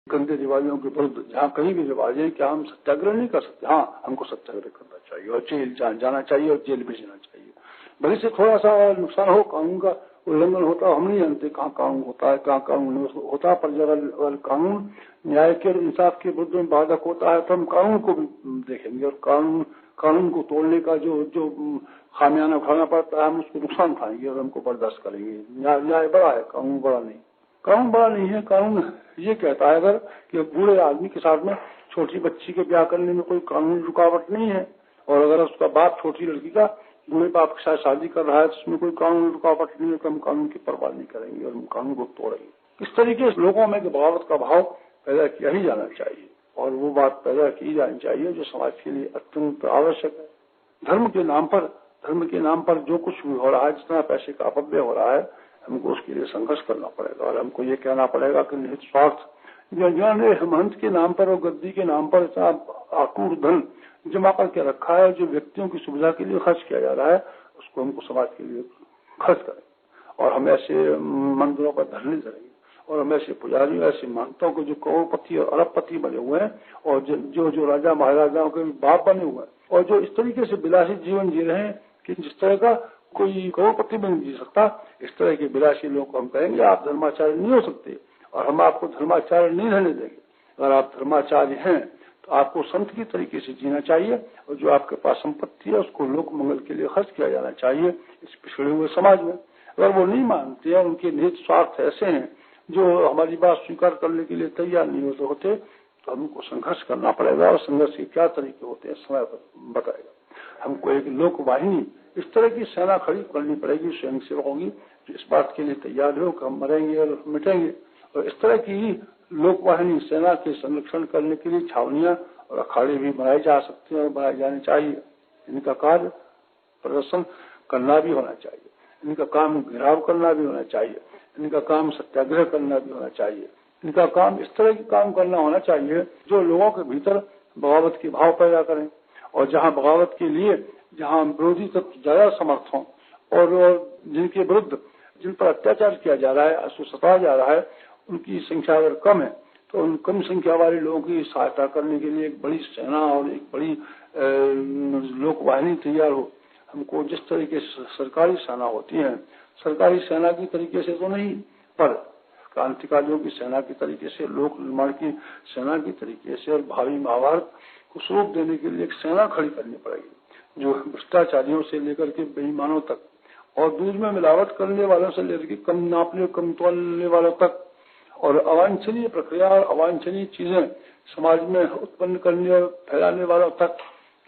गंदे रिवाजों के विरुद्ध जहाँ कहीं भी रिवाज है, क्या हम सत्याग्रह नहीं कर सकते? हाँ, हमको सत्याग्रह करना चाहिए और जेल जाना चाहिए और जेल भी जाना चाहिए। भले से थोड़ा सा नुकसान हो, कानून का उल्लंघन होता, हम नहीं जानते कहाँ कानून होता है, कहाँ कानून होता है, पर जब कानून न्याय के और इंसाफ के विरुद्ध में बाधक होता है तो हम कानून को भी देखेंगे और कानून को तोड़ने का जो खामियाना उठाना पड़ता है, हम उसको नुकसान उठाएंगे और हमको बर्दाश्त करेंगे। न्याय बड़ा है, कानून बड़ा नहीं। कानून बड़ा नहीं है। कानून ये कहता है अगर कि बूढ़े आदमी के साथ में छोटी बच्ची के ब्याह करने में कोई कानूनी रुकावट नहीं है, और अगर उसका बाप छोटी लड़की का बूढ़े बाप के साथ शादी कर रहा है तो उसमें कोई कानूनी रुकावट नहीं है, तो हम कानून की परवाह नहीं करेंगे और हम कानून को तोड़ेंगे। इस तरीके से लोगों में बगावत का भाव पैदा किया ही जाना चाहिए और वो बात पैदा की जानी चाहिए जो समाज के लिए अत्यंत आवश्यक है। धर्म के नाम पर जो कुछ भी हो रहा है, जितना पैसे का अपव्यय हो रहा है, हमको उसके लिए संघर्ष करना पड़ेगा और हमको ये कहना पड़ेगा कि निहित स्वार्थ जिन्होंने महंत के नाम पर और गद्दी के नाम पर इतना आकूर धन जमा करके रखा है, जो व्यक्तियों की सुविधा के लिए खर्च किया जा रहा है, उसको हमको समाज के लिए खर्च करें और हम ऐसे मंदिरों पर धरने करेंगे और हम ऐसे पुजारियों, ऐसे महंतों को जो करोड़पति और अरबपति बने हुए हैं और जो राजा महाराजाओं के बाप बने हुए हैं और जो इस तरीके से विलासी जीवन जी रहे हैं कि जिस तरह का कोई करोड़पति भी नहीं जी सकता, इस तरह के विलासी लोगों को हम कहेंगे आप धर्माचार्य नहीं हो सकते और हम आपको धर्माचार्य नहीं रहने देंगे। अगर आप धर्माचार्य हैं तो आपको संत की तरीके से जीना चाहिए और जो आपके पास संपत्ति है उसको लोक मंगल के लिए खर्च किया जाना चाहिए इस पिछड़े हुए समाज में। अगर वो नहीं मानते हैं, उनके निहित स्वार्थ ऐसे हैं जो हमारी बात स्वीकार करने के लिए तैयार नहीं होते तो हमको संघर्ष करना पड़ेगा और संघर्ष के क्या तरीके होते हैं समय बताएगा। हमको एक लोक वाहिनी, इस तरह की सेना खड़ी करनी पड़ेगी स्वयं सेवकों की जो इस बात के लिए तैयार हो कि हम मरेंगे और मिटेंगे, और इस तरह की लोक वाहिनी सेना के संरक्षण करने के लिए छावनियां और अखाड़े भी बनाए जा सकते हैं और बनाए जाने चाहिए। इनका कार्य प्रदर्शन करना भी होना चाहिए, इनका काम घेराव करना भी होना चाहिए, इनका काम सत्याग्रह करना भी होना चाहिए, इनका काम इस तरह के काम करना होना चाहिए जो लोगों के भीतर बगावत के भाव पैदा करें और जहां बगावत के लिए जहां विरोधी तत्व ज्यादा समर्थ हों और जिनके विरुद्ध जिन पर अत्याचार किया जा रहा है, सताया जा रहा है, उनकी संख्या अगर कम है तो उन कम संख्या वाले लोगों की सहायता करने के लिए एक बड़ी सेना और एक बड़ी लोक वाहिनी तैयार हो। हमको जिस तरीके से सरकारी सेना होती है, सरकारी सेना की तरीके से तो नहीं, पर क्रांतिकारियों की सेना की तरीके से, लोक निर्माण की सेना की तरीके से और भावी महाभारत को स्वरूप देने के लिए एक सेना खड़ी करनी पड़ेगी जो भ्रष्टाचारियों से लेकर के बेईमानों तक और दूध में मिलावट करने वालों से लेकर के कम नापने कम तोलने वालों तक और अवांछनीय प्रक्रिया और अवांछनीय चीजें समाज में उत्पन्न करने और फैलाने वालों तक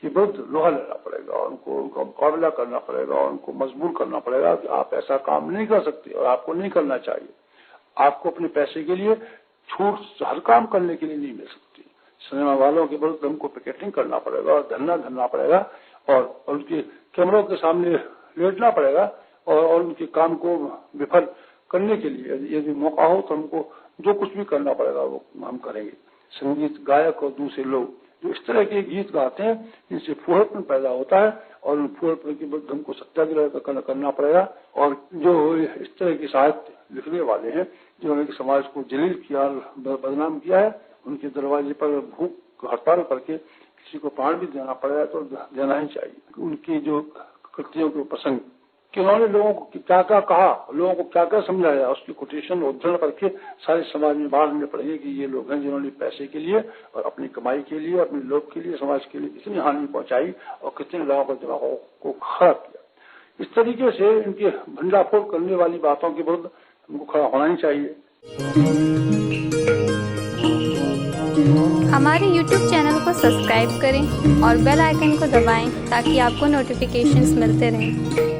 के विरुद्ध लोहा लेना पड़ेगा और उनका मुकाबला करना पड़ेगा और उनको मजबूर करना पड़ेगा कि आप ऐसा काम नहीं कर सकते और आपको नहीं करना चाहिए। आपको अपने पैसे के लिए छूट हर काम करने के लिए नहीं मिल सकती। सिनेमा वालों के विरुद्ध हमको पिकेटिंग करना पड़ेगा और धरना धरना पड़ेगा और उनके कैमरों के सामने लेटना पड़ेगा और उनके काम को विफल करने के लिए यदि मौका हो तो हमको जो कुछ भी करना पड़ेगा वो हम करेंगे। संगीत गायक और दूसरे लोग जो इस तरह के गीत गाते हैं, इनसे फूहड़पन पैदा होता है और फूहड़पन के विरुद्ध हमको सत्याग्रह करना पड़ेगा। और जो इस तरह की साहित्य लिखने वाले हैं जिन्होंने समाज को जलील किया बदनाम किया है, उनके दरवाजे पर भूख हड़ताल करके किसी को प्राण भी देना पड़ेगा तो देना ही चाहिए। उनकी जो कृतियों के प्रसंग कि उन्होंने लोगों को क्या क्या कहा, लोगों को क्या क्या समझाया, उसकी कोटेशन उद्धरण करके सारे समाज में बांटने पड़ेंगे कि ये लोग हैं जिन्होंने पैसे के लिए और अपनी कमाई के लिए अपने लोग के लिए समाज के लिए इतनी हानि पहुंचाई और कितने लोगों के दिमागों को खराब किया। इस तरीके से इनके भंडाफोड़ करने वाली बातों के विरुद्ध हमको खड़ा होना ही चाहिए। हमारे YouTube चैनल को सब्सक्राइब करें और बेल आइकन को दबाएं ताकि आपको नोटिफिकेशंस मिलते रहें।